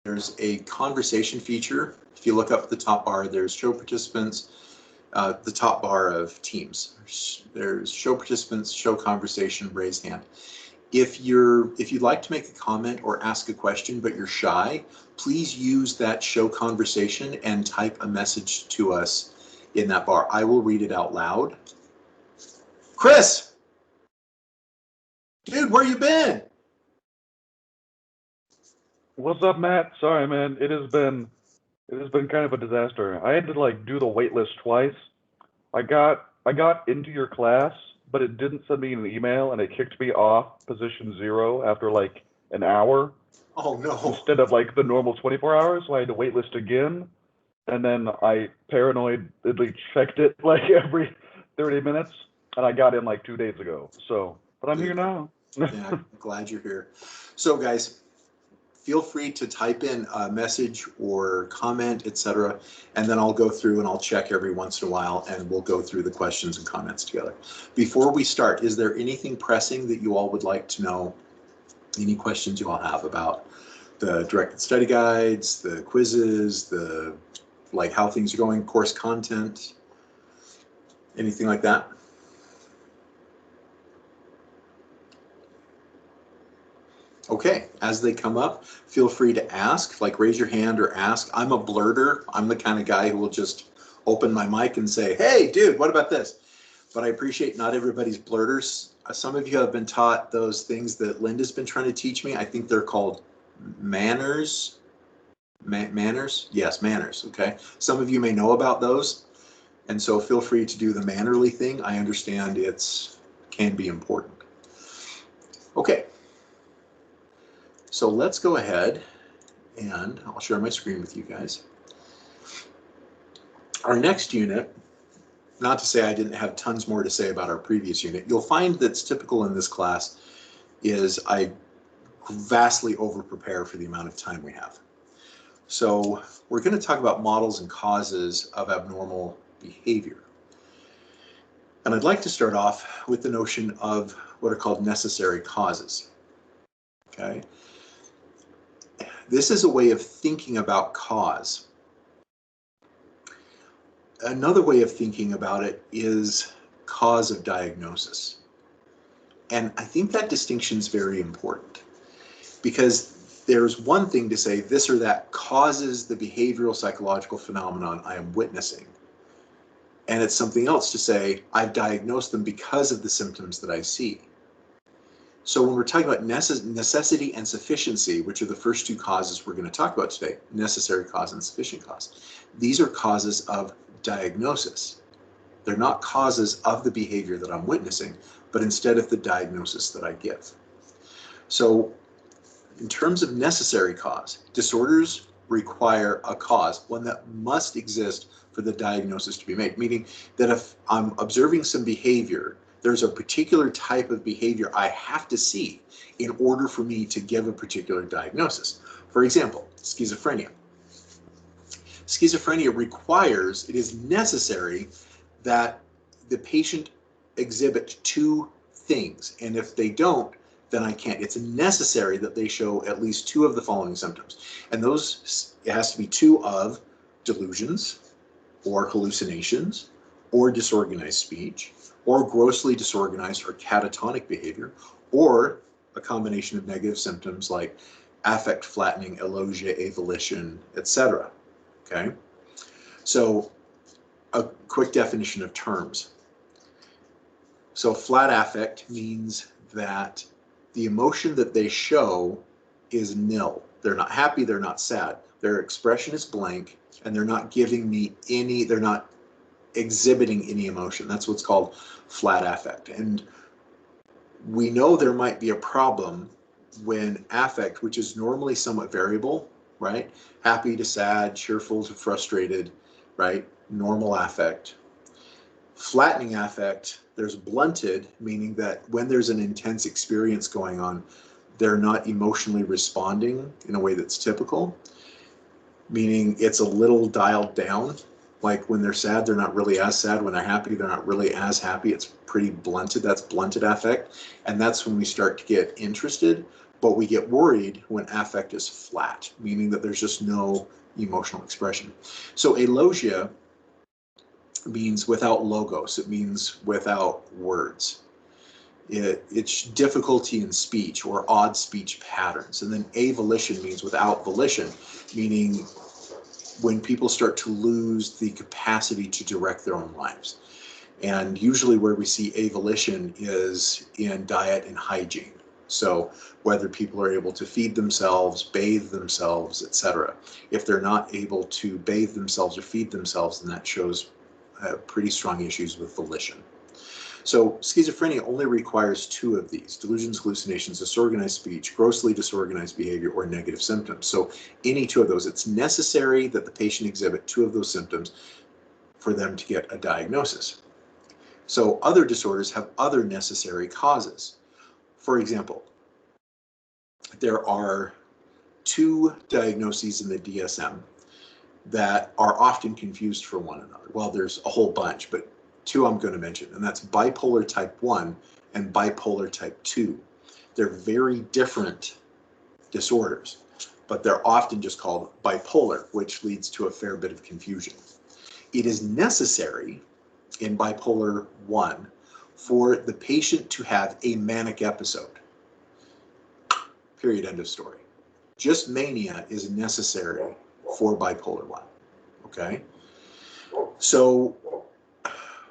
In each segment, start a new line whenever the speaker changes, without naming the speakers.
there's a conversation feature. If you look up at the top bar, there's show participants, the top bar of teams. There's show participants, show conversation, raise hand. If you'd like to make a comment or ask a question, but you're shy, please use that show conversation and type a message to us in that bar. I will read it out loud. Chris! Dude, where you been?
What's up, Matt? Sorry, man. It has been kind of a disaster. I had to like do the wait list twice. I got into your class, but it didn't send me an email and it kicked me off position 0 after like an hour
Oh no.
instead of like the normal 24 hours. So I had to wait list again. And then I paranoidly checked it like every 30 minutes and I got in like 2 days ago. But I'm here now.
Yeah, I'm glad you're here. So guys, feel free to type in a message or comment, etc., and then I'll go through and I'll check every once in a while and we'll go through the questions and comments together. Before we start, is there anything pressing that you all would like to know? Any questions you all have about the directed study guides, the quizzes, the like how things are going, course content, anything like that? Okay, as they come up, feel free to ask, like raise your hand or ask. I'm a blurter. I'm the kind of guy who will just open my mic and say, hey, dude, what about this? But I appreciate not everybody's blurters. Some of you have been taught those things that Linda's been trying to teach me. I think they're called manners. Manners? Yes, manners, okay? Some of you may know about those. And so feel free to do the mannerly thing. I understand it's can be important. Okay. So let's go ahead and I'll share my screen with you guys. Our next unit, not to say I didn't have tons more to say about our previous unit, you'll find that's typical in this class is I vastly over-prepare for the amount of time we have. So we're going to talk about models and causes of abnormal behavior. And I'd like to start off with the notion of what are called necessary causes. Okay. This is a way of thinking about cause. Another way of thinking about it is cause of diagnosis. And I think that distinction is very important because there's one thing to say this or that causes the behavioral psychological phenomenon I am witnessing. And it's something else to say I've diagnosed them because of the symptoms that I see. So when we're talking about necessity and sufficiency, which are the first two causes we're going to talk about today, necessary cause and sufficient cause, these are causes of diagnosis. They're not causes of the behavior that I'm witnessing, but instead of the diagnosis that I give. So in terms of necessary cause, disorders require a cause, one that must exist for the diagnosis to be made, meaning that if I'm observing some behavior, there's a particular type of behavior I have to see in order for me to give a particular diagnosis. For example, schizophrenia. Schizophrenia requires, it is necessary that the patient exhibit two things. And if they don't, then I can't. It's necessary that they show at least two of the following symptoms. And those, it has to be two of delusions or hallucinations or disorganized speech, or grossly disorganized or catatonic behavior, or a combination of negative symptoms like affect flattening, alogia, avolition, etc. Okay? So a quick definition of terms. So flat affect means that the emotion that they show is nil. They're not happy, they're not sad. Their expression is blank, and they're not giving me any, they're not exhibiting any emotion. That's what's called flat affect. And we know there might be a problem when affect, which is normally somewhat variable, right? Happy to sad, cheerful to frustrated, right? Normal affect. Flattening affect, there's blunted, meaning that when there's an intense experience going on, they're not emotionally responding in a way that's typical, meaning it's a little dialed down. Like when they're sad, they're not really as sad. When they're happy, they're not really as happy. It's pretty blunted. That's blunted affect. And that's when we start to get interested. But we get worried when affect is flat, meaning that there's just no emotional expression. So alogia means without logos. It means without words. It's difficulty in speech or odd speech patterns. And then avolition means without volition, meaning when people start to lose the capacity to direct their own lives. And usually where we see avolition is in diet and hygiene. So whether people are able to feed themselves, bathe themselves, etc. If they're not able to bathe themselves or feed themselves, then that shows pretty strong issues with volition. So schizophrenia only requires two of these: delusions, hallucinations, disorganized speech, grossly disorganized behavior, or negative symptoms. So any two of those, it's necessary that the patient exhibit two of those symptoms for them to get a diagnosis. So other disorders have other necessary causes. For example, there are two diagnoses in the DSM that are often confused for one another. Well, there's a whole bunch, but two I'm going to mention, and that's bipolar type 1 and bipolar type 2. They're very different disorders, but they're often just called bipolar, which leads to a fair bit of confusion. It is necessary in bipolar 1 for the patient to have a manic episode. Period, end of story. Just mania is necessary for bipolar 1, okay? So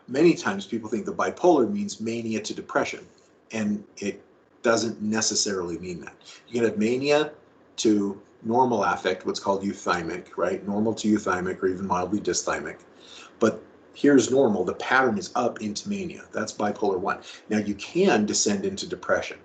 many times people think that bipolar means mania to depression, and it doesn't necessarily mean that. You can have mania to normal affect, what's called euthymic, right? Normal to euthymic or even mildly dysthymic. But here's normal, the pattern is up into mania. That's bipolar 1. Now you can descend into depression,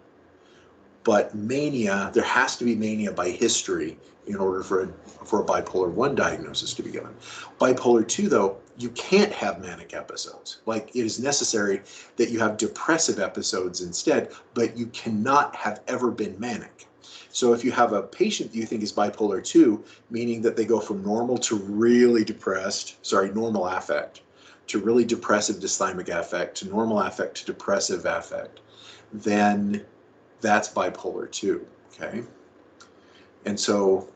but mania, there has to be mania by history in order for a bipolar 1 diagnosis to be given. Bipolar 2, though, you can't have manic episodes. Like, it is necessary that you have depressive episodes instead, but you cannot have ever been manic. So if you have a patient that you think is bipolar 2, meaning that they go from normal to really depressed, normal affect, to really depressive dysthymic affect, to normal affect to depressive affect, then that's bipolar 2, okay? And so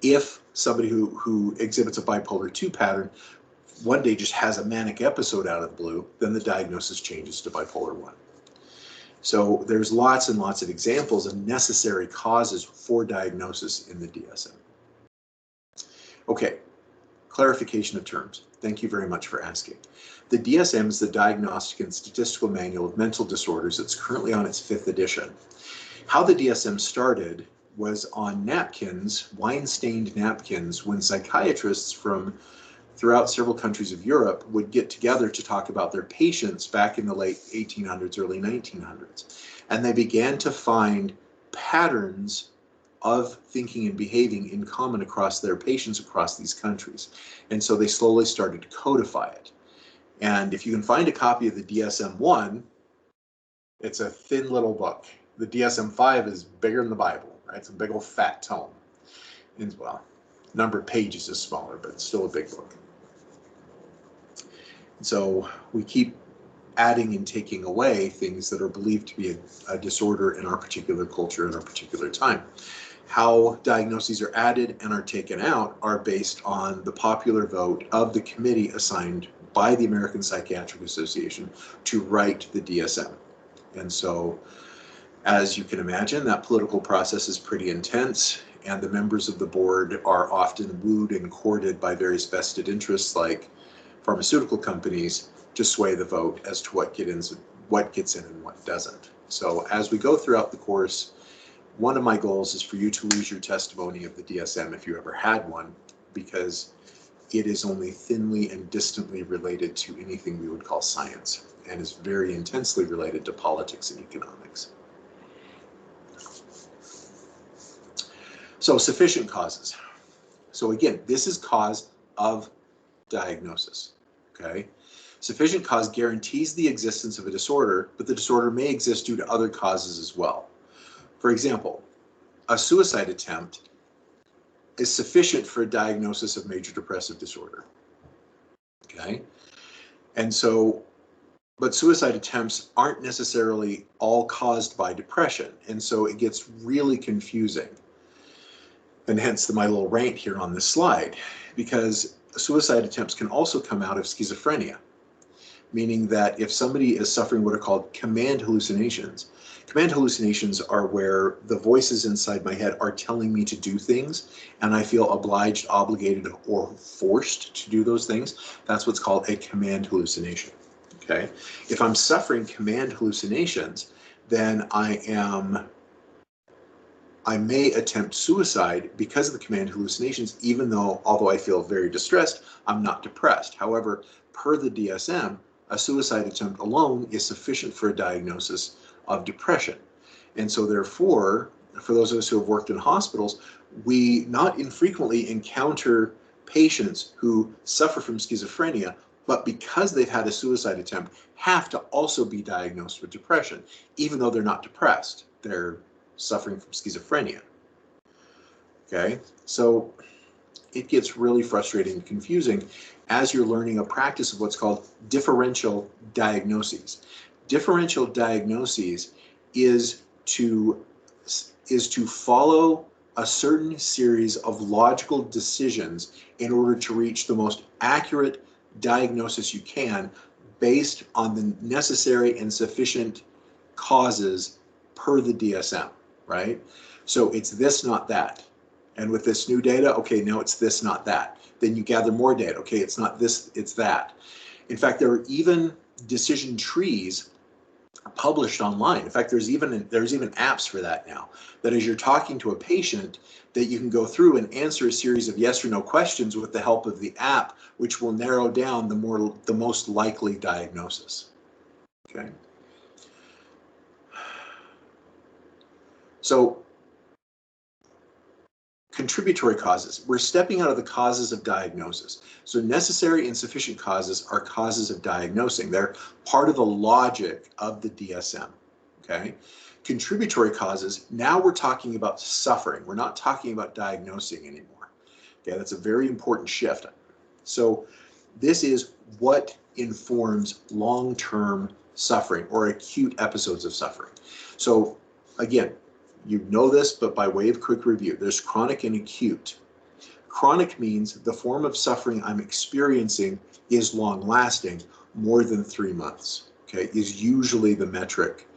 if somebody who exhibits a bipolar 2 pattern one day just has a manic episode out of the blue, then the diagnosis changes to bipolar 1. So there's lots and lots of examples of necessary causes for diagnosis in the DSM. Okay, clarification of terms. Thank you very much for asking. The DSM is the Diagnostic and Statistical Manual of Mental Disorders. It's currently on its 5th edition. How the DSM started was on napkins, wine-stained napkins, when psychiatrists from throughout several countries of Europe would get together to talk about their patients back in the late 1800s, early 1900s. And they began to find patterns of thinking and behaving in common across their patients across these countries. And so they slowly started to codify it. And if you can find a copy of the DSM-1, it's a thin little book. The DSM-5 is bigger than the Bible, right? It's a big old fat tome. And, well, number of pages is smaller, but it's still a big book. So we keep adding and taking away things that are believed to be a disorder in our particular culture in our particular time. How diagnoses are added and are taken out are based on the popular vote of the committee assigned by the American Psychiatric Association to write the DSM. And so, as you can imagine, that political process is pretty intense, and the members of the board are often wooed and courted by various vested interests like pharmaceutical companies to sway the vote as to what gets in and what doesn't. So as we go throughout the course, one of my goals is for you to lose your testimony of the DSM if you ever had one, because it is only thinly and distantly related to anything we would call science, and is very intensely related to politics and economics. So sufficient causes. So again, this is cause of diagnosis, okay? Sufficient cause guarantees the existence of a disorder, but the disorder may exist due to other causes as well. For example, a suicide attempt is sufficient for a diagnosis of major depressive disorder, okay? And so But suicide attempts aren't necessarily all caused by depression. And so it gets really confusing. And hence my little rant here on this slide, because suicide attempts can also come out of schizophrenia, meaning that if somebody is suffering what are called command hallucinations are where the voices inside my head are telling me to do things and I feel obliged, obligated, or forced to do those things. That's what's called a command hallucination. Okay. If I'm suffering command hallucinations, then I may attempt suicide because of the command hallucinations, even though, although I feel very distressed, I'm not depressed. However, per the DSM, a suicide attempt alone is sufficient for a diagnosis of depression. And so therefore, for those of us who have worked in hospitals, we not infrequently encounter patients who suffer from schizophrenia, but because they've had a suicide attempt, have to also be diagnosed with depression, even though they're not depressed. They're suffering from schizophrenia. Okay, so it gets really frustrating and confusing as you're learning a practice of what's called differential diagnoses. Differential diagnoses is to follow a certain series of logical decisions in order to reach the most accurate diagnosis you can based on the necessary and sufficient causes per the DSM, right? So it's this, not that. And with this new data, okay, now it's this, not that. Then you gather more data. Okay, it's not this, it's that. In fact, there are even decision trees published online. In fact, there's even apps for that now, that as you're talking to a patient, that you can go through and answer a series of yes or no questions with the help of the app, which will narrow down the most likely diagnosis. Okay. So contributory causes. We're stepping out of the causes of diagnosis. So necessary and sufficient causes are causes of diagnosing. They're part of the logic of the DSM. Okay. Contributory causes, now we're talking about suffering. We're not talking about diagnosing anymore. Okay, that's a very important shift. So this is what informs long-term suffering or acute episodes of suffering. So again, you know this, but by way of quick review, there's chronic and acute. Chronic means the form of suffering I'm experiencing is long-lasting, more than 3 months, okay, is usually the metric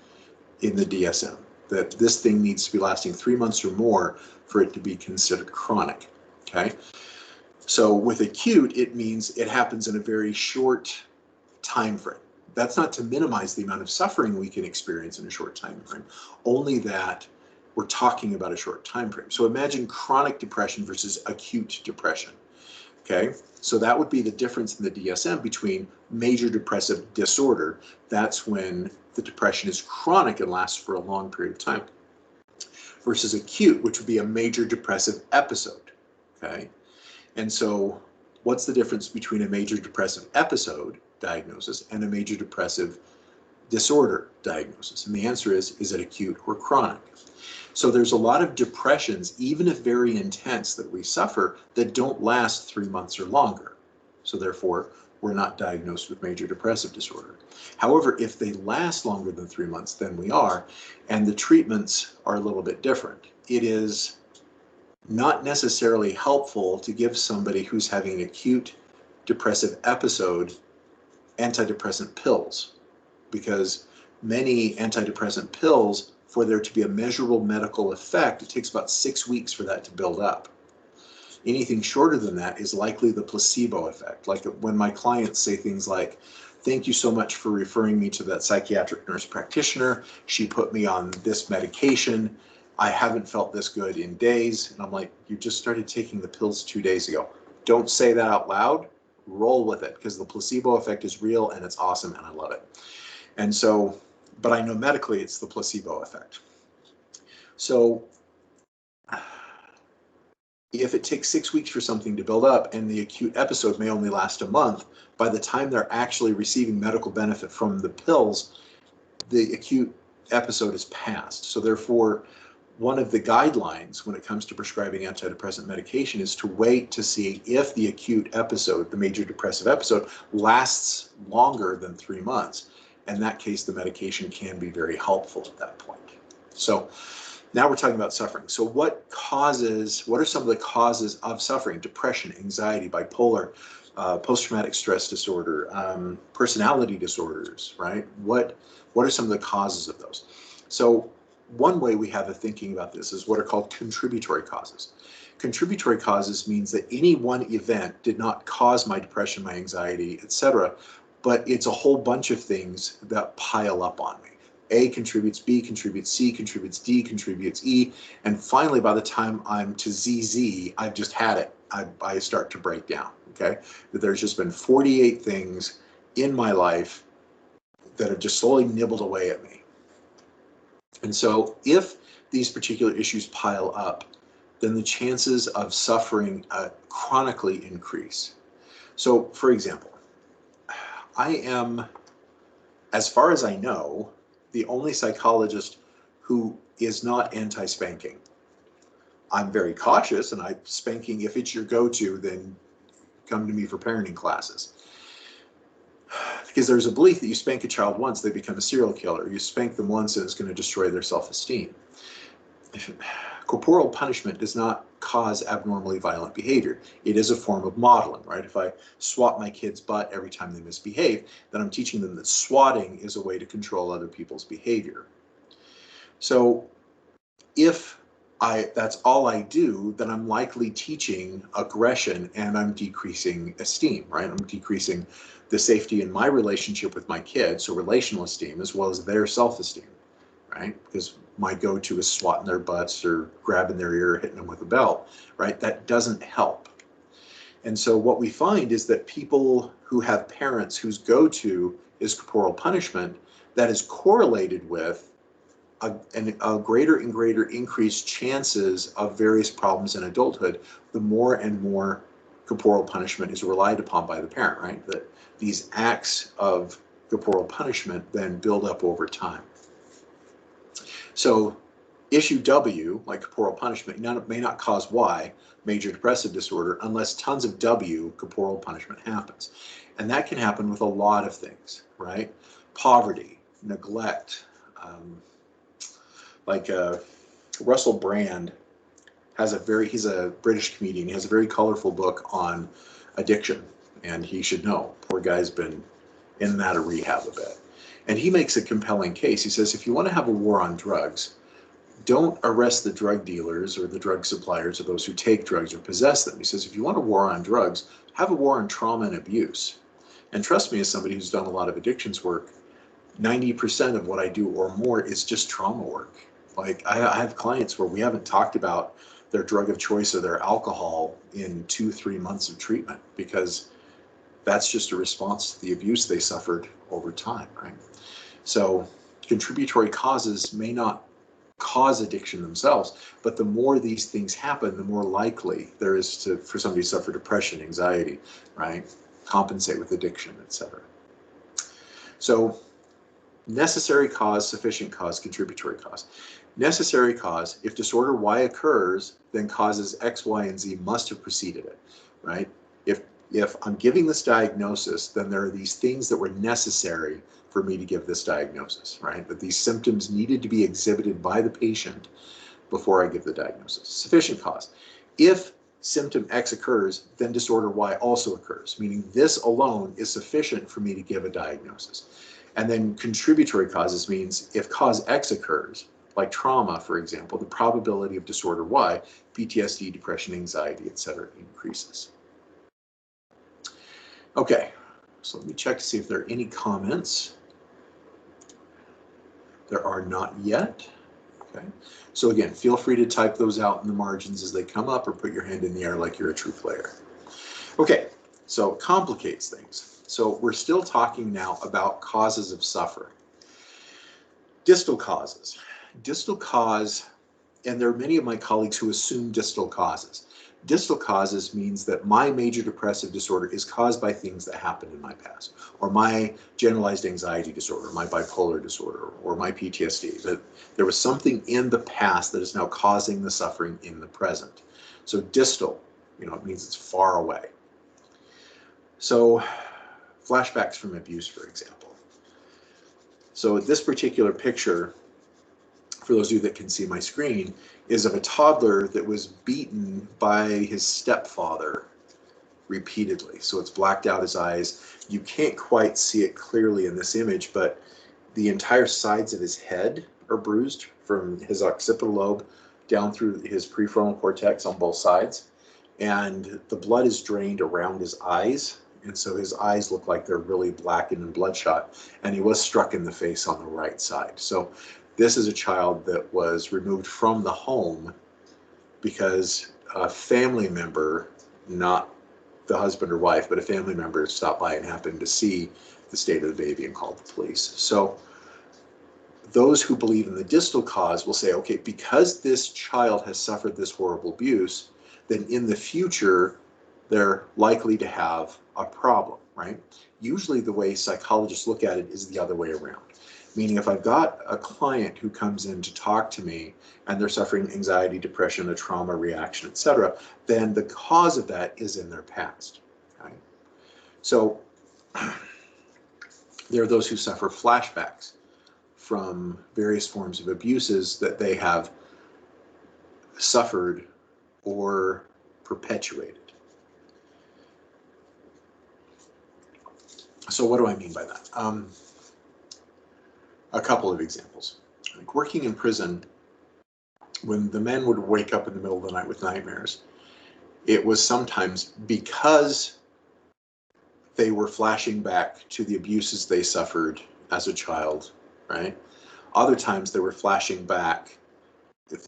in the DSM, that this thing needs to be lasting 3 months or more for it to be considered chronic, okay? So with acute, it means it happens in a very short time frame. That's not to minimize the amount of suffering we can experience in a short time frame, only that we're talking about a short time frame. So imagine chronic depression versus acute depression. Okay, so that would be the difference in the DSM between major depressive disorder. That's when the depression is chronic and lasts for a long period of time, versus acute, which would be a major depressive episode. Okay, and so what's the difference between a major depressive episode diagnosis and a major depressive disorder diagnosis? And the answer is it acute or chronic? So there's a lot of depressions, even if very intense, that we suffer that don't last 3 months or longer. So therefore, we're not diagnosed with major depressive disorder. However, if they last longer than 3 months, then we are, and the treatments are a little bit different. It is not necessarily helpful to give somebody who's having an acute depressive episode antidepressant pills, because many antidepressant pills, for there to be a measurable medical effect, it takes about 6 weeks for that to build up. Anything shorter than that is likely the placebo effect. Like when my clients say things like, thank you so much for referring me to that psychiatric nurse practitioner. She put me on this medication. I haven't felt this good in days. And I'm like, you just started taking the pills 2 days ago. Don't say that out loud. Roll with it, because the placebo effect is real and it's awesome and I love it. And so, but I know medically it's the placebo effect. So if it takes 6 weeks for something to build up and the acute episode may only last a month, by the time they're actually receiving medical benefit from the pills, the acute episode is past. So therefore, one of the guidelines when it comes to prescribing antidepressant medication is to wait to see if the acute episode, the major depressive episode, lasts longer than 3 months. In that case, the medication can be very helpful at that point. So now we're talking about suffering. So what are some of the causes of suffering? Depression, anxiety, bipolar, post-traumatic stress disorder, personality disorders, right? What are some of the causes of those? So one way we have of thinking about this is what are called contributory causes. Contributory causes means that any one event did not cause my depression, my anxiety, etc., but it's a whole bunch of things that pile up on me. A contributes, B contributes, C contributes, D contributes, E, and finally, by the time I'm to ZZ, I've just had it. I start to break down, okay? That there's just been 48 things in my life that have just slowly nibbled away at me. And so if these particular issues pile up, then the chances of suffering chronically increase. So, for example, I am, as far as I know, the only psychologist who is not anti-spanking. I'm very cautious, and spanking, if it's your go-to, then come to me for parenting classes. Because there's a belief that you spank a child once, they become a serial killer. You spank them once, and it's going to destroy their self-esteem. Corporal punishment does not cause abnormally violent behavior. It is a form of modeling, right? If I swat my kid's butt every time they misbehave, then I'm teaching them that swatting is a way to control other people's behavior. So if that's all I do, then I'm likely teaching aggression and I'm decreasing esteem, right? I'm decreasing the safety in my relationship with my kids, so relational esteem, as well as their self-esteem, right? Because my go-to is swatting their butts or grabbing their ear, or hitting them with a belt, right? That doesn't help. And so what we find is that people who have parents whose go-to is corporal punishment, that is correlated with a greater and greater increased chances of various problems in adulthood, the more and more corporal punishment is relied upon by the parent, right? That these acts of corporal punishment then build up over time. So issue W, like corporal punishment, may not cause Y, major depressive disorder, unless tons of W, corporal punishment, happens. And that can happen with a lot of things, right? Poverty, neglect, Russell Brand he's a British comedian. He has a very colorful book on addiction, and he should know. Poor guy's been in and out of rehab a bit. And he makes a compelling case. He says, if you want to have a war on drugs, don't arrest the drug dealers or the drug suppliers or those who take drugs or possess them. He says, if you want a war on drugs, have a war on trauma and abuse. And trust me, as somebody who's done a lot of addictions work, 90% of what I do or more is just trauma work. Like I have clients where we haven't talked about their drug of choice or their alcohol in 2-3 months of treatment, because that's just a response to the abuse they suffered over time, right? So contributory causes may not cause addiction themselves, but the more these things happen, the more likely there is for somebody to suffer depression, anxiety, right? Compensate with addiction, etc. So necessary cause, sufficient cause, contributory cause. Necessary cause, if disorder Y occurs, then causes X, Y, and Z must have preceded it, right? If I'm giving this diagnosis, then there are these things that were necessary for me to give this diagnosis, right? That these symptoms needed to be exhibited by the patient before I give the diagnosis. Sufficient cause. If symptom X occurs, then disorder Y also occurs, meaning this alone is sufficient for me to give a diagnosis. And then contributory causes means if cause X occurs, like trauma, for example, the probability of disorder Y, PTSD, depression, anxiety, etc., increases. Okay, so let me check to see if there are any comments. There are not yet. Okay, so again, feel free to type those out in the margins as they come up, or put your hand in the air like you're a true player. Okay, so it complicates things. So we're still talking now about causes of suffering. Distal causes. Distal cause, and there are many of my colleagues who assume distal causes. Distal causes means that my major depressive disorder is caused by things that happened in my past, or my generalized anxiety disorder, my bipolar disorder, or my PTSD, that there was something in the past that is now causing the suffering in the present. So distal, it means it's far away. So flashbacks from abuse, for example. So this particular picture, for those of you that can see my screen, is of a toddler that was beaten by his stepfather repeatedly. So it's blacked out his eyes. You can't quite see it clearly in this image, but the entire sides of his head are bruised from his occipital lobe down through his prefrontal cortex on both sides. And the blood is drained around his eyes. And so his eyes look like they're really blackened and bloodshot. And he was struck in the face on the right side. So this is a child that was removed from the home because a family member, not the husband or wife, but a family member stopped by and happened to see the state of the baby and called the police. So those who believe in the distal cause will say, okay, because this child has suffered this horrible abuse, then in the future, they're likely to have a problem, right? Usually the way psychologists look at it is the other way around. Meaning if I've got a client who comes in to talk to me and they're suffering anxiety, depression, a trauma reaction, etc., then the cause of that is in their past. Right? So there are those who suffer flashbacks from various forms of abuses that they have suffered or perpetuated. So what do I mean by that? A couple of examples. Like working in prison, when the men would wake up in the middle of the night with nightmares, it was sometimes because they were flashing back to the abuses they suffered as a child, right? Other times they were flashing back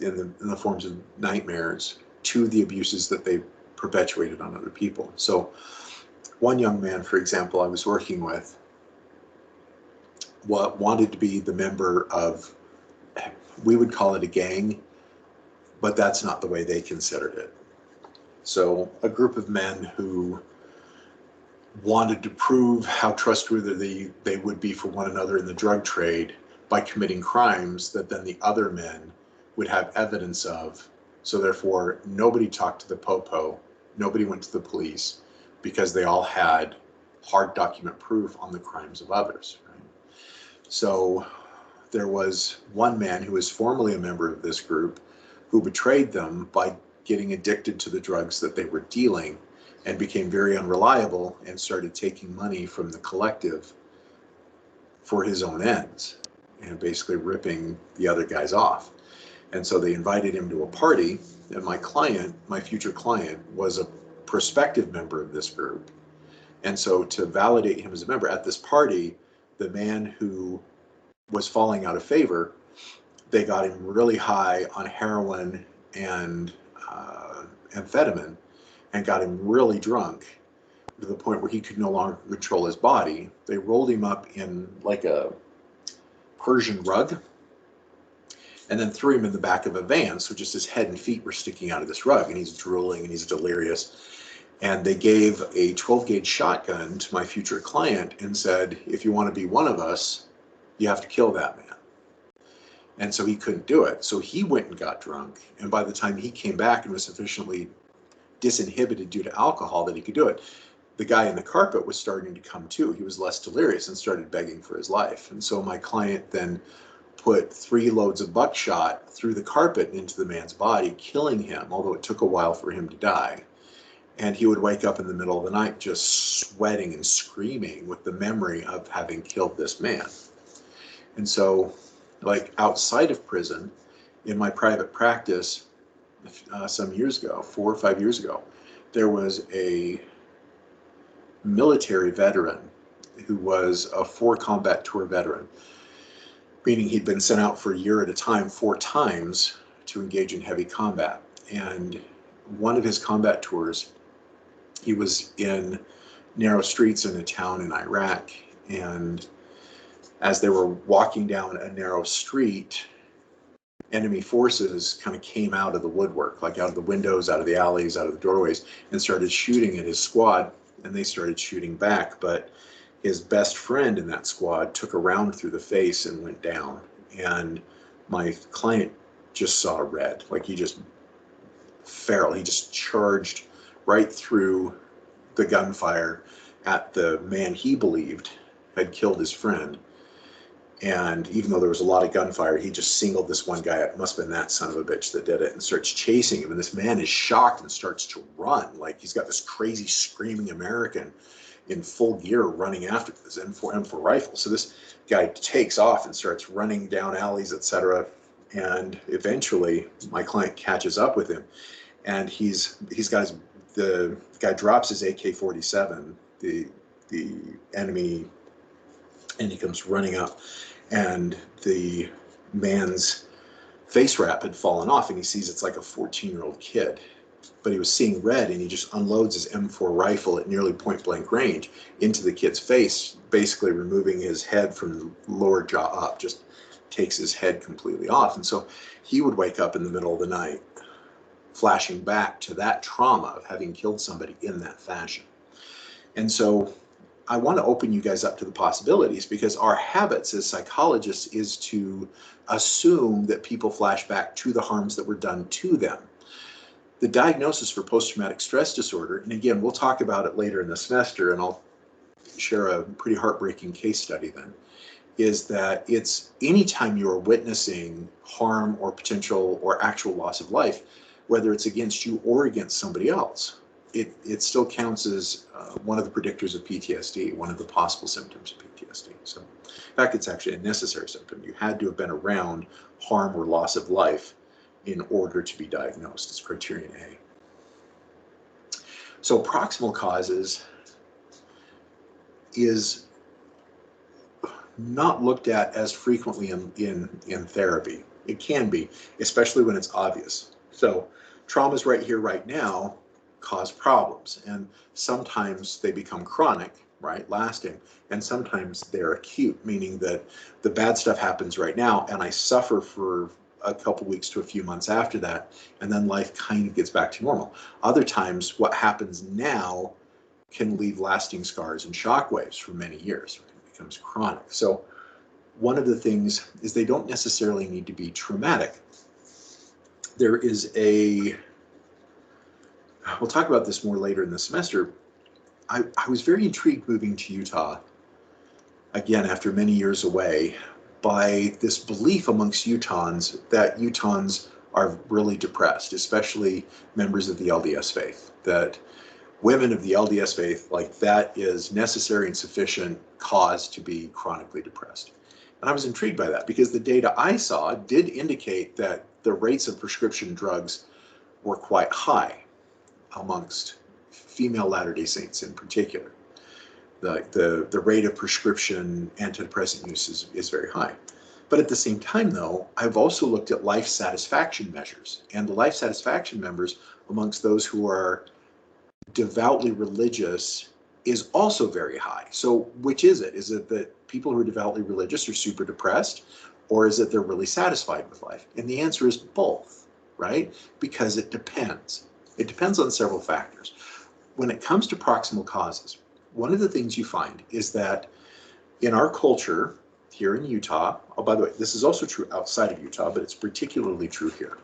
in the forms of nightmares to the abuses that they perpetuated on other people. So one young man, for example, I was working with, wanted to be the member of, we would call it a gang, but that's not the way they considered it. So a group of men who wanted to prove how trustworthy they would be for one another in the drug trade by committing crimes that then the other men would have evidence of. So therefore, nobody talked to the popo, nobody went to the police, because they all had hard document proof on the crimes of others. Right? So there was one man who was formerly a member of this group who betrayed them by getting addicted to the drugs that they were dealing and became very unreliable and started taking money from the collective for his own ends and basically ripping the other guys off. And so they invited him to a party, and my client, my future client, was a prospective member of this group. And so to validate him as a member at this party, the man who was falling out of favor, they got him really high on heroin and amphetamine and got him really drunk to the point where he could no longer control his body. They rolled him up in like a Persian rug and then threw him in the back of a van. So just his head and feet were sticking out of this rug, and he's drooling and he's delirious. And they gave a 12-gauge shotgun to my future client and said, if you want to be one of us, you have to kill that man. And so he couldn't do it. So he went and got drunk. And by the time he came back and was sufficiently disinhibited due to alcohol that he could do it, the guy in the carpet was starting to come to. He was less delirious and started begging for his life. And so my client then put 3 loads of buckshot through the carpet into the man's body, killing him, although it took a while for him to die. And he would wake up in the middle of the night just sweating and screaming with the memory of having killed this man. And so, like outside of prison, in my private practice, some years ago, 4 or 5 years ago, there was a military veteran who was a 4 combat tour veteran, meaning he'd been sent out for a year at a time 4 times to engage in heavy combat. And one of his combat tours, he was in narrow streets in a town in Iraq, and as they were walking down a narrow street, enemy forces kind of came out of the woodwork, like out of the windows, out of the alleys, out of the doorways, and started shooting at his squad, and they started shooting back. But his best friend in that squad took a round through the face and went down. And my client just saw red, like he just feral. He just charged right through the gunfire at the man he believed had killed his friend. And even though there was a lot of gunfire, he just singled this one guy out. It must have been that son of a bitch that did it, and starts chasing him. And this man is shocked and starts to run. Like he's got this crazy screaming American in full gear running after this M4 rifle. So this guy takes off and starts running down alleys, etc. And eventually my client catches up with him, and the guy drops his AK-47, the enemy, and he comes running up, and the man's face wrap had fallen off, and he sees it's like a 14-year-old kid, but he was seeing red, and he just unloads his M4 rifle at nearly point blank range into the kid's face, basically removing his head from the lower jaw up, just takes his head completely off. And so he would wake up in the middle of the night flashing back to that trauma of having killed somebody in that fashion. And so I want to open you guys up to the possibilities, because our habits as psychologists is to assume that people flash back to the harms that were done to them. The diagnosis for post-traumatic stress disorder, and again, we'll talk about it later in the semester, and I'll share a pretty heartbreaking case study then, is that it's anytime you're witnessing harm or potential or actual loss of life, whether it's against you or against somebody else, it still counts as one of the predictors of PTSD, one of the possible symptoms of PTSD. So in fact, it's actually a necessary symptom. You had to have been around harm or loss of life in order to be diagnosed. It's criterion A. So proximal causes is not looked at as frequently in therapy. It can be, especially when it's obvious. So traumas right here, right now, cause problems, and sometimes they become chronic, right, lasting, and sometimes they're acute, meaning that the bad stuff happens right now and I suffer for a couple weeks to a few months after that, and then life kind of gets back to normal. Other times what happens now can leave lasting scars and shockwaves for many years. It becomes chronic. So one of the things is they don't necessarily need to be traumatic. There is we'll talk about this more later in the semester. I was very intrigued moving to Utah, again, after many years away, by this belief amongst Utahns that Utahns are really depressed, especially members of the LDS faith, that women of the LDS faith, like that is necessary and sufficient cause to be chronically depressed. And I was intrigued by that because the data I saw did indicate that the rates of prescription drugs were quite high amongst female Latter-day Saints in particular. The rate of prescription antidepressant use is very high. But at the same time, though, I've also looked at life satisfaction measures, and the life satisfaction members amongst those who are devoutly religious is also very high. So which is it? Is it that people who are devoutly religious are super depressed, or is it they're really satisfied with life? And the answer is both, right? Because it depends. It depends on several factors. When it comes to proximal causes, one of the things you find is that in our culture here in Utah, oh, by the way, this is also true outside of Utah, but it's particularly true here.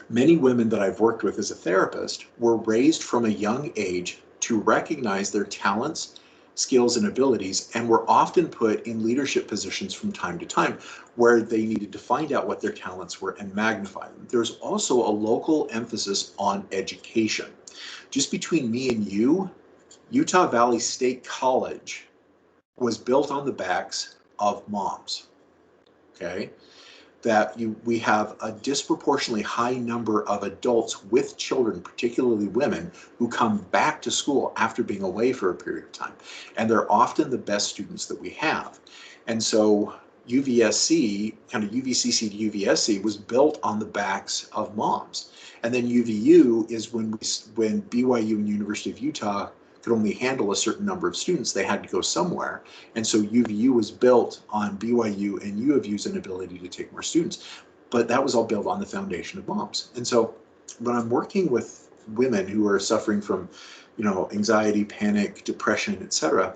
Many women that I've worked with as a therapist were raised from a young age to recognize their talents, skills, and abilities, and were often put in leadership positions from time to time where they needed to find out what their talents were and magnify them. There's also a local emphasis on education. Just between me and you, Utah Valley State College was built on the backs of moms, okay? That we have a disproportionately high number of adults with children, particularly women, who come back to school after being away for a period of time. And they're often the best students that we have. And so UVSC, kind of UVCC to UVSC, was built on the backs of moms. And then UVU is when BYU and University of Utah could only handle a certain number of students, they had to go somewhere. And so UVU was built on BYU and U of U's inability to take more students. But that was all built on the foundation of moms. And so when I'm working with women who are suffering from, anxiety, panic, depression, etc.,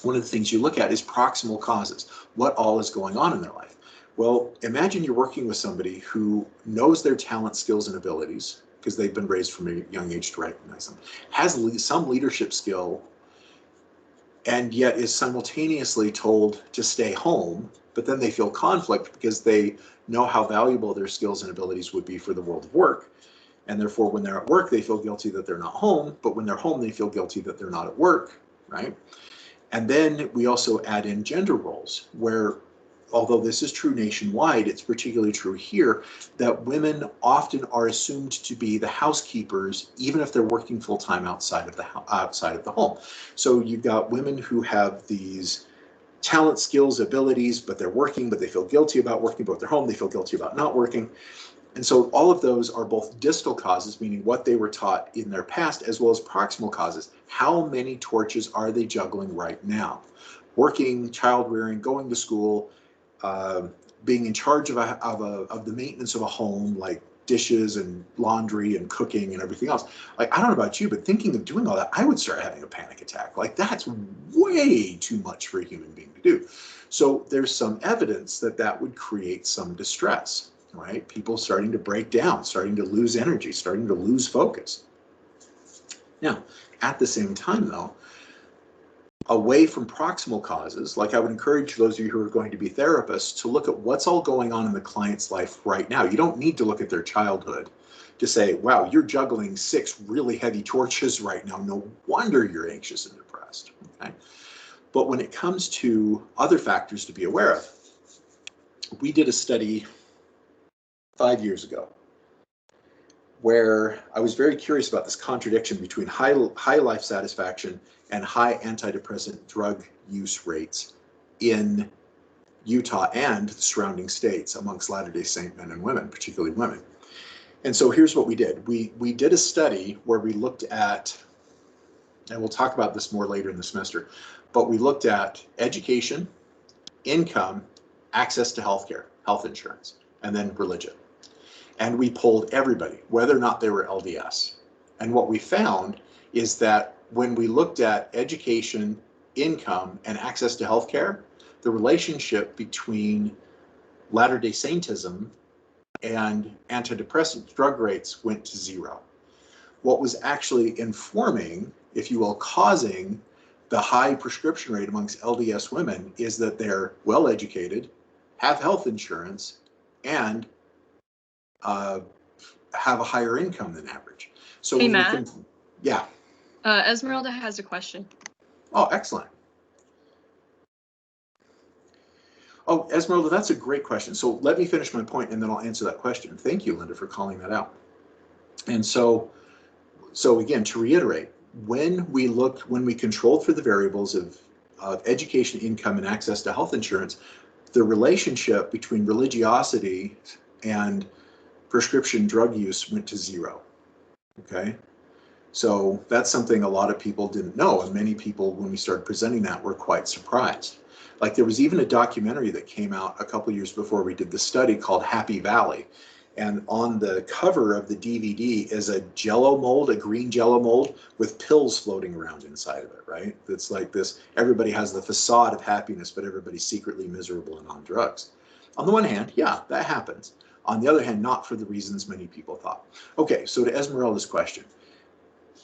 one of the things you look at is proximal causes. What all is going on in their life? Well, imagine you're working with somebody who knows their talents, skills, and abilities, because they've been raised from a young age to recognize them, has some leadership skill, and yet is simultaneously told to stay home, but then they feel conflict because they know how valuable their skills and abilities would be for the world of work. And therefore, when they're at work, they feel guilty that they're not home, but when they're home, they feel guilty that they're not at work, right? And then we also add in gender roles, where although this is true nationwide, it's particularly true here, that women often are assumed to be the housekeepers, even if they're working full-time outside of the home. So you've got women who have these talent, skills, abilities, but they're working, but they feel guilty about working, but they're home, they feel guilty about not working. And so all of those are both distal causes, meaning what they were taught in their past, as well as proximal causes. How many torches are they juggling right now? Working, child rearing, going to school, being in charge of the maintenance of a home, like dishes and laundry and cooking and everything else. Like, I don't know about you, but thinking of doing all that, I would start having a panic attack. Like, that's way too much for a human being to do. So there's some evidence that that would create some distress, right? People starting to break down, starting to lose energy, starting to lose focus. Now, at the same time, though, away from proximal causes, like I would encourage those of you who are going to be therapists to look at what's all going on in the client's life right now. You don't need to look at their childhood to say, wow, you're juggling 6 really heavy torches right now. No wonder you're anxious and depressed. Okay? But when it comes to other factors to be aware of, we did a study 5 years ago where I was very curious about this contradiction between high life satisfaction and high antidepressant drug use rates in Utah and the surrounding states amongst Latter-day Saint men and women, particularly women. And so here's what we did. We did a study where we looked at, and we'll talk about this more later in the semester, but we looked at education, income, access to healthcare, health insurance, and then religion. And we polled everybody, whether or not they were LDS. And what we found is that when we looked at education, income, and access to healthcare, the relationship between Latter-day Saintism and antidepressant drug rates went to 0. What was actually informing, if you will, causing the high prescription rate amongst LDS women is that they're well educated, have health insurance, and have a higher income than average. So
hey,
when
Matt.
we can, yeah.
Esmeralda has a question.
Oh, excellent. Oh, Esmeralda, that's a great question. So let me finish my point and then I'll answer that question. Thank you, Linda, for calling that out. And so again, to reiterate, when we controlled for the variables of education, income, and access to health insurance, the relationship between religiosity and prescription drug use went to 0. Okay, so that's something a lot of people didn't know, and many people, when we started presenting that, were quite surprised. Like, there was even a documentary that came out a couple years before we did the study called Happy Valley, and on the cover of the DVD is a Jello mold, a green Jello mold with pills floating around inside of it, right? It's like this, everybody has the facade of happiness, but everybody's secretly miserable and on drugs. On the one hand, yeah, that happens. On the other hand, not for the reasons many people thought. Okay, so to Esmeralda's question,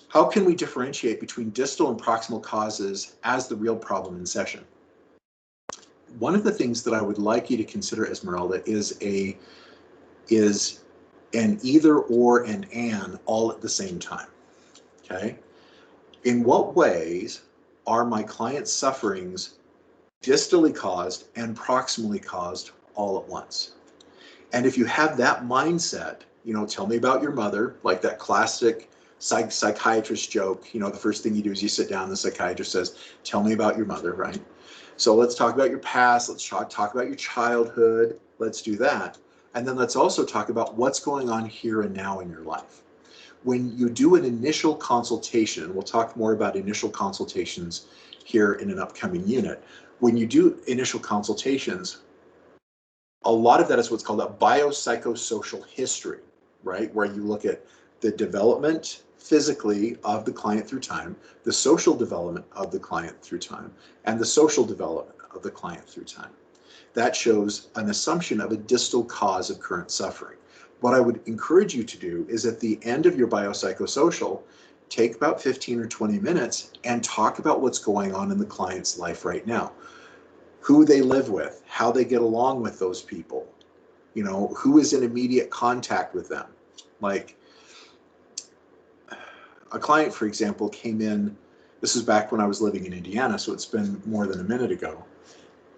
how can we differentiate between distal and proximal causes as the real problem in session? One of the things that I would like you to consider, Esmeralda, is an either or and an all at the same time, okay? In what ways are my client's sufferings distally caused and proximally caused all at once? And if you have that mindset, tell me about your mother, like that classic psychiatrist joke, the first thing you do is you sit down and the psychiatrist says, tell me about your mother, right? So let's talk about your past, let's talk about your childhood, let's do that. And then let's also talk about what's going on here and now in your life. When you do an initial consultation, we'll talk more about initial consultations here in an upcoming unit. When you do initial consultations, a lot of that is what's called a biopsychosocial history, right? Where you look at the development physically of the client through time, the social development of the client through time, and the social development of the client through time. That shows an assumption of a distal cause of current suffering. What I would encourage you to do is at the end of your biopsychosocial, take about 15 or 20 minutes and talk about what's going on in the client's life right now. Who they live with, how they get along with those people, you know, who is in immediate contact with them. Like a client, for example, came in, this is back when I was living in Indiana, so it's been more than a minute ago,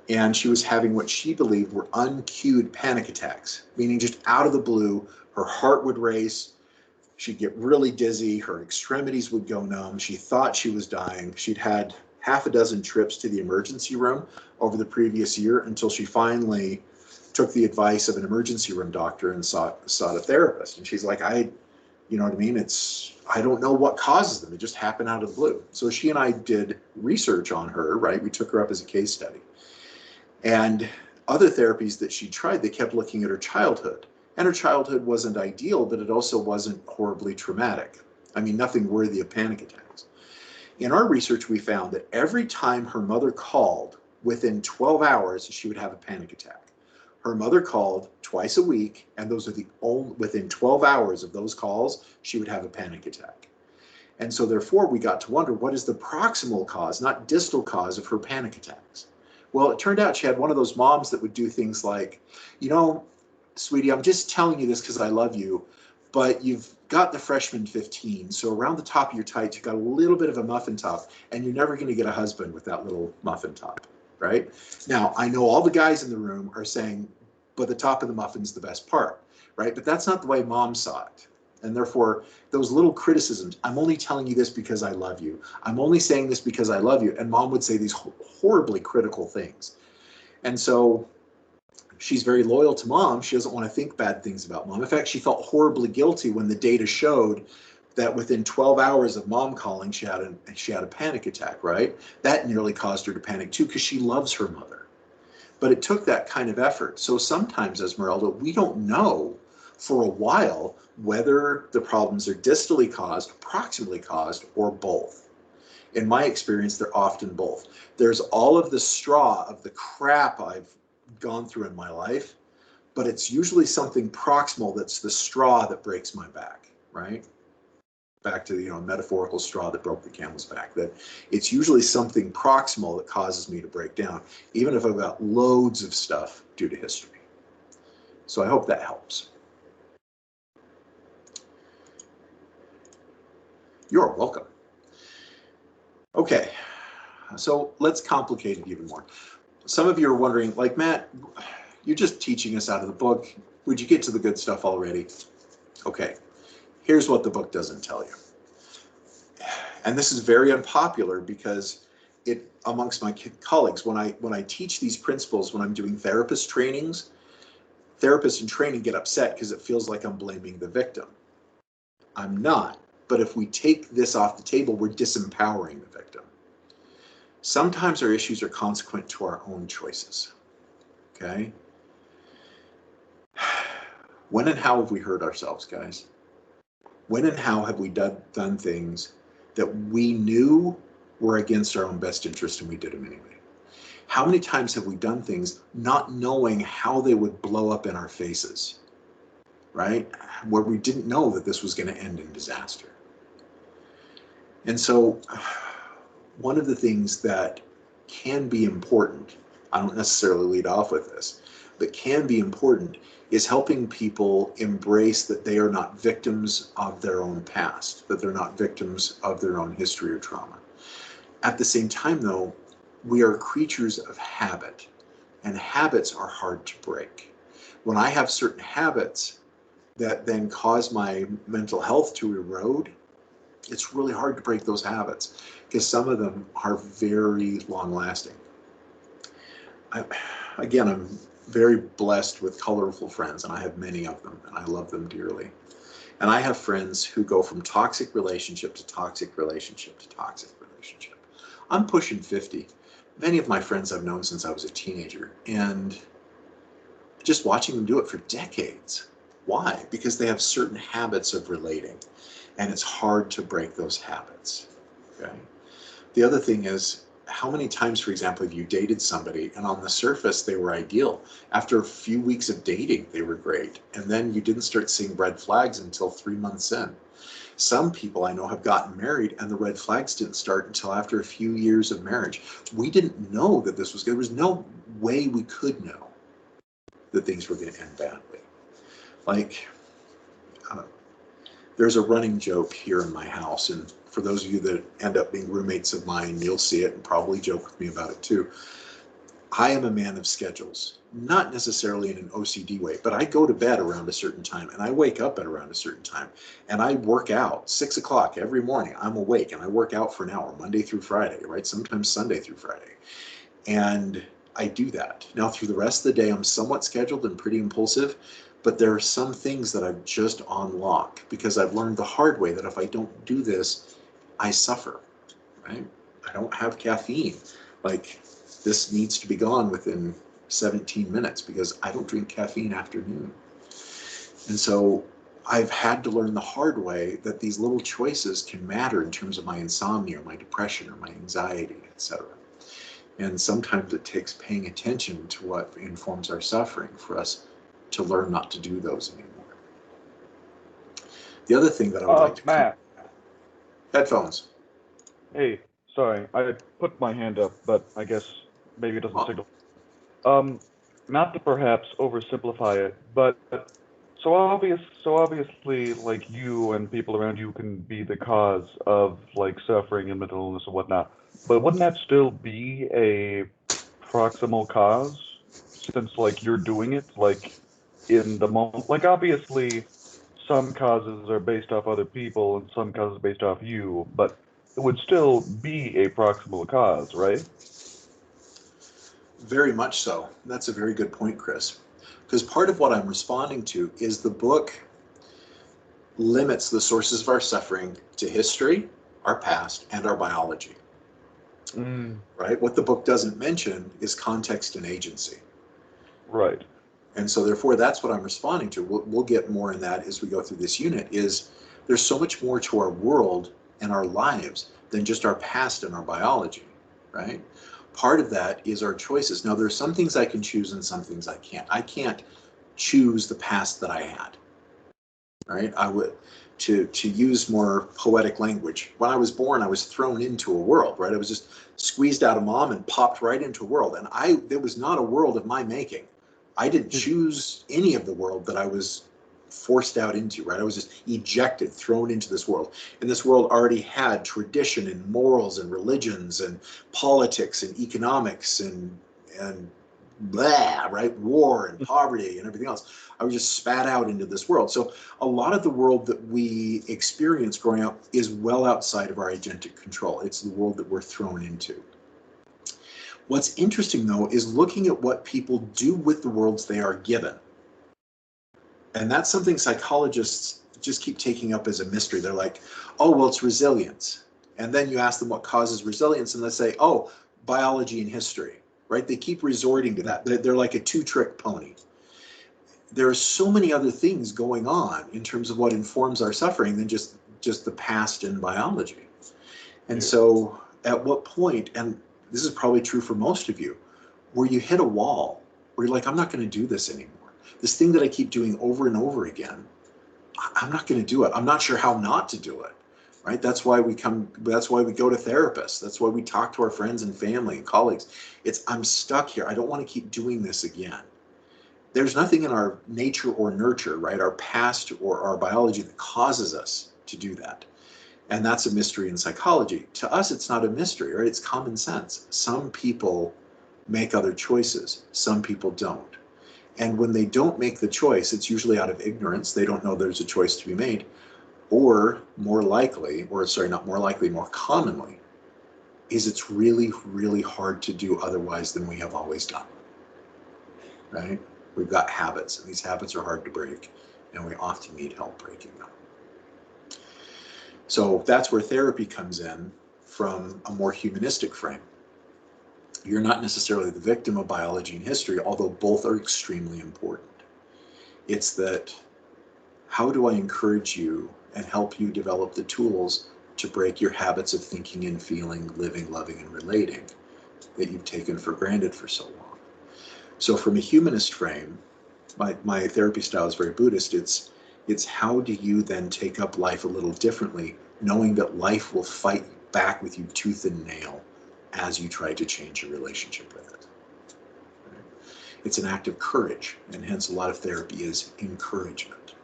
and she was having what she believed were uncued panic attacks, meaning just out of the blue, her heart would race, she'd get really dizzy, her extremities would go numb, she thought she was dying. She'd had half a dozen trips to the emergency room over the previous year until she finally took the advice of an emergency room doctor and sought a therapist. And she's like, you know what I mean? I don't know what causes them. It just happened out of the blue. So she and I did research on her, right? We took her up as a case study. And other therapies that she tried, they kept looking at her childhood. And her childhood wasn't ideal, but it also wasn't horribly traumatic. I mean, nothing worthy of panic attacks. In our research, we found that every time her mother called, within 12 hours, she would have a panic attack. Her mother called twice a week, and those are the only, within 12 hours of those calls, she would have a panic attack. And so therefore, we got to wonder, what is the proximal cause, not distal cause, of her panic attacks? Well, it turned out she had one of those moms that would do things like, you know, sweetie, I'm just telling you this because I love you, but you've got the freshman 15, so around the top of your tights, you've got a little bit of a muffin top, and you're never going to get a husband with that little muffin top, right? Now, I know all the guys in the room are saying, but the top of the muffin's the best part, right? But that's not the way mom saw it. And therefore, those little criticisms, I'm only telling you this because I love you. I'm only saying this because I love you. And mom would say these horribly critical things. And so she's very loyal to mom. She doesn't want to think bad things about mom. In fact, she felt horribly guilty when the data showed that within 12 hours of mom calling, she had a panic attack, right? That nearly caused her to panic too, because she loves her mother. But it took that kind of effort. So sometimes, Esmeralda, we don't know for a while whether the problems are distally caused, proximally caused, or both. In my experience, they're often both. There's all of the straw of the crap I've gone through in my life, but it's usually something proximal that's the straw that breaks my back, right? Back to the metaphorical straw that broke the camel's back, that it's usually something proximal that causes me to break down, even if I've got loads of stuff due to history. So I hope that helps. You're welcome. Okay, so let's complicate it even more. Some of you are wondering, like, Matt, you're just teaching us out of the book. Would you get to the good stuff already? Okay, here's what the book doesn't tell you. And this is very unpopular because it, amongst my colleagues, when I teach these principles, when I'm doing therapist trainings, therapists in training get upset because it feels like I'm blaming the victim. I'm not. But if we take this off the table, we're disempowering the victim. Sometimes our issues are consequent to our own choices. Okay? When and how have we hurt ourselves, guys? When and how have we done things that we knew were against our own best interest and we did them anyway? How many times have we done things not knowing how they would blow up in our faces, right? Where we didn't know that this was going to end in disaster. And so one of the things that can be important, I don't necessarily lead off with this, but can be important, is helping people embrace that they are not victims of their own past, that they're not victims of their own history or trauma. At the same time, though, we are creatures of habit, and habits are hard to break. When I have certain habits that then cause my mental health to erode, it's really hard to break those habits because some of them are very long lasting. I'm very blessed with colorful friends, and I have many of them, and I love them dearly. And I have friends who go from toxic relationship to toxic relationship to toxic relationship. I'm pushing 50. Many of my friends I've known since I was a teenager, and just watching them do it for decades. Why? Because they have certain habits of relating, and it's hard to break those habits. Okay. The other thing is, how many times, for example, have you dated somebody and on the surface they were ideal? After a few weeks of dating, they were great. And then you didn't start seeing red flags until 3 months in. Some people I know have gotten married and the red flags didn't start until after a few years of marriage. We didn't know that this was good. There was no way we could know that things were going to end badly. Like, there's a running joke here in my house, and for those of you that end up being roommates of mine, you'll see it and probably joke with me about it too. I am a man of schedules, not necessarily in an OCD way, but I go to bed around a certain time and I wake up at around a certain time and I work out 6 o'clock every morning. I'm awake and I work out for an hour, Monday through Friday, right? Sometimes Sunday through Friday. And I do that. Now through the rest of the day, I'm somewhat scheduled and pretty impulsive, but there are some things that I'm just on lock because I've learned the hard way that if I don't do this, I suffer, right? I don't have caffeine. Like, this needs to be gone within 17 minutes because I don't drink caffeine after noon. And so I've had to learn the hard way that these little choices can matter in terms of my insomnia, my depression, or my anxiety, etc. And sometimes it takes paying attention to what informs our suffering for us to learn not to do those anymore. The other thing that I would like to...
Matt,
Headphones.
hey, sorry, I put my hand up, but I guess maybe it doesn't signal. Not to perhaps oversimplify it, but so obviously, like, you and people around you can be the cause of like suffering and mental illness and whatnot. But wouldn't that still be a proximal cause, since like you're doing it like in the moment? Like, obviously, some causes are based off other people and some causes are based off you, but it would still be a proximal cause, right?
Very much so. That's a very good point, Chris. Because part of what I'm responding to is the book limits the sources of our suffering to history, our past, and our biology. Right? What the book doesn't mention is context and agency.
Right.
And so therefore, that's what I'm responding to. We'll get more in that as we go through this unit, is there's so much more to our world and our lives than just our past and our biology, right? Part of that is our choices. Now, there are some things I can choose and some things I can't. I can't choose the past that I had, right? I would, to use more poetic language, when I was born, I was thrown into a world, right? I was just squeezed out of mom and popped right into a world. And there was not a world of my making. I didn't choose any of the world that I was forced out into, right? I was just ejected, thrown into this world. And this world already had tradition and morals and religions and politics and economics and blah, right? War and poverty and everything else. I was just spat out into this world. So a lot of the world that we experience growing up is well outside of our agentic control. It's the world that we're thrown into. What's interesting, though, is looking at what people do with the worlds they are given. And that's something psychologists just keep taking up as a mystery. They're like, oh, well, it's resilience. And then you ask them what causes resilience, and they say, oh, biology and history, right? They keep resorting to that. They're like a two-trick pony. There are so many other things going on in terms of what informs our suffering than just the past and biology. And so at what point, and this is probably true for most of you, where you hit a wall, where you're like, I'm not going to do this anymore. This thing that I keep doing over and over again, I'm not going to do it. I'm not sure how not to do it, right? That's why we go to therapists. That's why we talk to our friends and family and colleagues. I'm stuck here. I don't want to keep doing this again. There's nothing in our nature or nurture, right? Our past or our biology that causes us to do that. And that's a mystery in psychology. To us, it's not a mystery, right? It's common sense. Some people make other choices. Some people don't. And when they don't make the choice, it's usually out of ignorance. They don't know there's a choice to be made. Or more commonly, is it's really, really hard to do otherwise than we have always done, right? We've got habits, and these habits are hard to break, and we often need help breaking them. So that's where therapy comes in from a more humanistic frame. You're not necessarily the victim of biology and history, although both are extremely important. It's that, how do I encourage you and help you develop the tools to break your habits of thinking and feeling, living, loving, and relating, that you've taken for granted for so long. So from a humanist frame, my therapy style is very Buddhist. It's how do you then take up life a little differently, knowing that life will fight back with you tooth and nail as you try to change your relationship with it. It's an act of courage, and hence a lot of therapy is encouragement.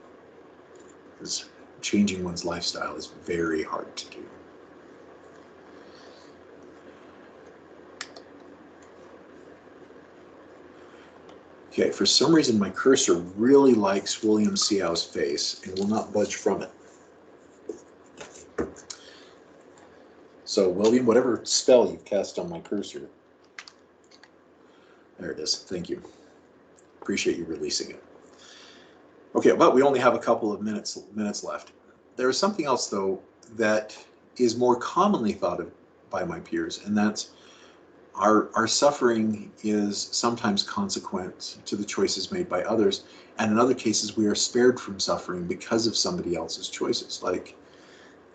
Because changing one's lifestyle is very hard to do. Okay, for some reason my cursor really likes William Seow's face and will not budge from it. So William, whatever spell you've cast on my cursor, there it is. Thank you. Appreciate you releasing it. Okay, but we only have a couple of minutes left. There is something else though that is more commonly thought of by my peers, and that's our suffering is sometimes consequent to the choices made by others, and in other cases we are spared from suffering because of somebody else's choices. Like,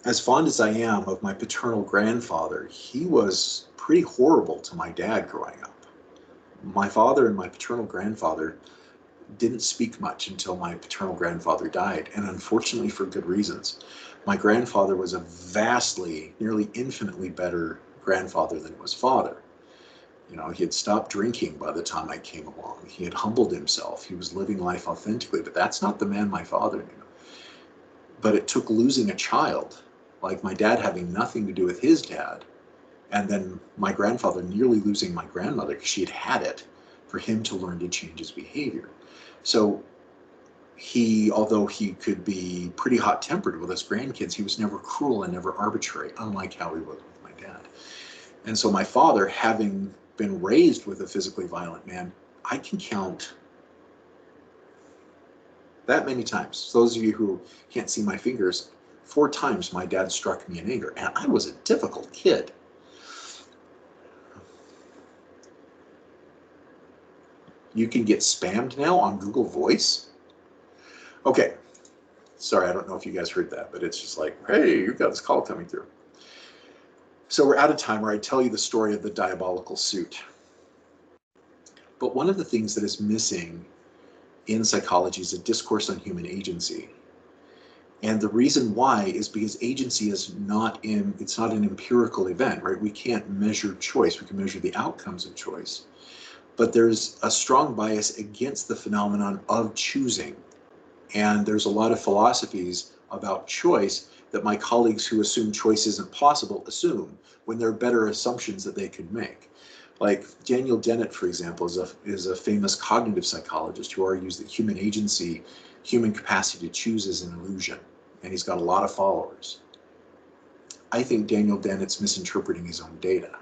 as fond as I am of my paternal grandfather, he was pretty horrible to my dad growing up. My father and my paternal grandfather didn't speak much until my paternal grandfather died, and unfortunately for good reasons. My grandfather was a vastly, nearly infinitely better grandfather than was father. You know, he had stopped drinking by the time I came along. He had humbled himself. He was living life authentically, but that's not the man my father knew. But it took losing a child, like my dad having nothing to do with his dad, and then my grandfather nearly losing my grandmother because she had had it, for him to learn to change his behavior. So he, although he could be pretty hot-tempered with us grandkids, he was never cruel and never arbitrary, unlike how he was with my dad. And so my father, having been raised with a physically violent man, I can count that many times. Those of you who can't see my fingers, 4 times my dad struck me in anger, and I was a difficult kid. You can get spammed now on Google Voice. Okay, sorry, I don't know if you guys heard that, but it's just like, hey, you've got this call coming through. So we're out of time where I tell you the story of the diabolical suit. But one of the things that is missing in psychology is a discourse on human agency. And the reason why is because agency is it's not an empirical event, right? We can't measure choice. We can measure the outcomes of choice. But there's a strong bias against the phenomenon of choosing. And there's a lot of philosophies about choice that my colleagues who assume choice isn't possible assume, when there are better assumptions that they could make. Like Daniel Dennett, for example, is a famous cognitive psychologist who argues that human agency, human capacity to choose, is an illusion. And he's got a lot of followers. I think Daniel Dennett's misinterpreting his own data.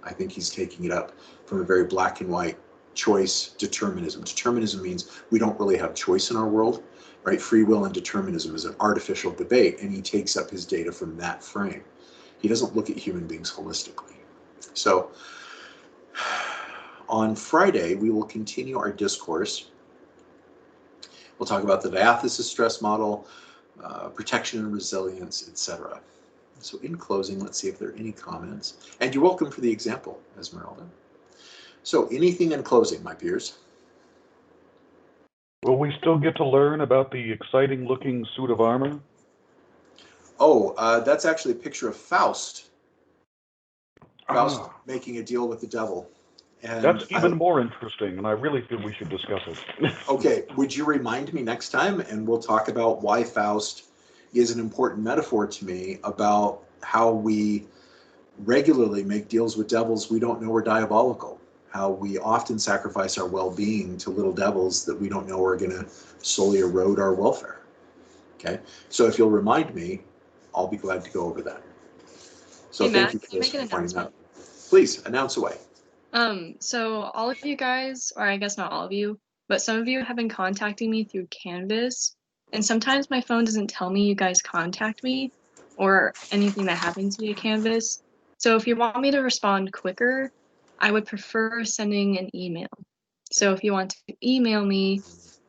I think he's taking it up from a very black and white choice determinism. Determinism means we don't really have choice in our world, right? Free will and determinism is an artificial debate, and he takes up his data from that frame. He doesn't look at human beings holistically. So on Friday, we will continue our discourse. We'll talk about the diathesis stress model, protection and resilience, etc. So in closing, let's see if there are any comments. And you're welcome for the example, Esmeralda. So anything in closing, my peers?
Will we still get to learn about the exciting looking suit of armor?
Oh, that's actually a picture of Faust. Faust making a deal with the devil. And
that's even more interesting, and I really feel we should discuss it.
Okay, would you remind me next time, and we'll talk about why Faust is an important metaphor to me about how we regularly make deals with devils we don't know are diabolical, how we often sacrifice our well-being to little devils that we don't know are going to slowly erode our welfare. Okay, so if you'll remind me, I'll be glad to go over that. So
Hey,
thank
Matt,
you
can I make an
for pointing that
announcement?
out. Please announce away.
So all of you guys, or I guess not all of you, but some of you have been contacting me through Canvas, and sometimes my phone doesn't tell me you guys contact me or anything that happens via Canvas. So if you want me to respond quicker, I would prefer sending an email. So if you want to email me,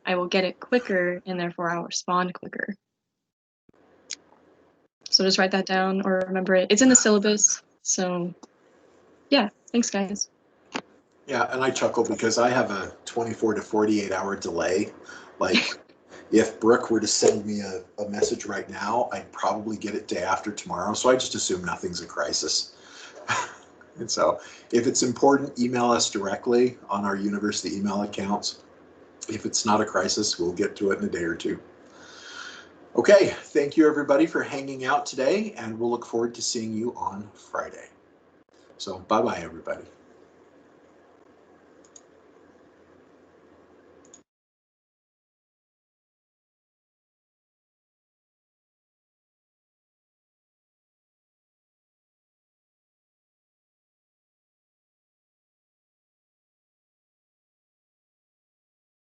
I will get it quicker, and therefore I'll respond quicker. So just write that down or remember it. It's in the syllabus, so yeah. Thanks, guys.
Yeah, and I chuckle because I have a 24 to 48 hour delay. Like, if Brooke were to send me a message right now, I'd probably get it day after tomorrow. So I just assume nothing's a crisis. And so if it's important, email us directly on our university email accounts. If it's not a crisis, we'll get to it in a day or two. Okay, thank you everybody for hanging out today, and we'll look forward to seeing you on Friday. So bye-bye, everybody.